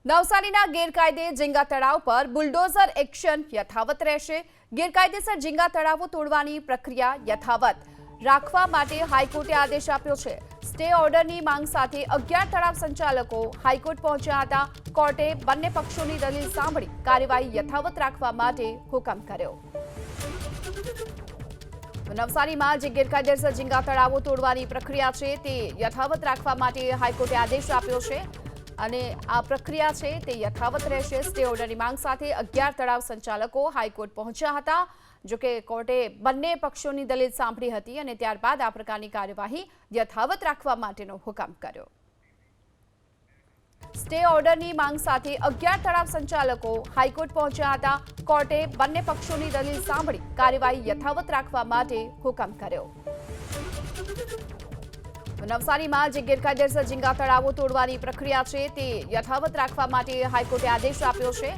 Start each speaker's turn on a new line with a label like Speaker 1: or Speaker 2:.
Speaker 1: નવસારીના ગેરકાયદે ઝીંગા તળાવ પર બુલડોઝર એક્શન યથાવત રહેશે। ગેરકાયદેસર ઝીંગા તળાવો તોડવાની પ્રક્રિયા યથાવત રાખવા માટે હાઈકોર્ટે આદેશ આપ્યો છે। સ્ટે ઓર્ડરની માંગ સાથે 11 તળાવ સંચાલકો હાઈકોર્ટ પહોંચ્યા હતા। કોર્ટે બંને પક્ષોની દલીલ સાંભળી કાર્યવાહી યથાવત રાખવા માટે હુકમ કર્યો। નવસારીમાં જે ગેરકાયદેસર ઝીંગા તળાવો તોડવાની પ્રક્રિયા છે તે યથાવત રાખવા માટે હાઈકોર્ટે આદેશ આપ્યો છે અને આ પ્રક્રિયા છે તે યથાવત રહેશે। સ્ટે ઓર્ડરની માંગ સાથે 11 તળાવ સંચાલકો હાઈકોર્ટ પહોંચ્યા હતા। જો કે કોર્ટે બંને પક્ષોની દલીલ સાંભળી હતી અને ત્યારબાદ આ પ્રકારની કાર્યવાહી યથાવત રાખવા માટેનો હુકમ કર્યો। સ્ટે ઓર્ડરની માંગ સાથે 11 તળાવ સંચાલકો હાઈકોર્ટ પહોંચ્યા હતા। કોર્ટે બંને પક્ષોની દલીલ સાંભળી કાર્યવાહી યથાવત રાખવા માટે હુકમ કર્યો। નવસારીમાં જે ગેરકાયદેસર ઝીંગા તળાવો તોડવાની પ્રક્રિયા છે તે યથાવત રાખવા માટે હાઈકોર્ટે આદેશ આપ્યો છે।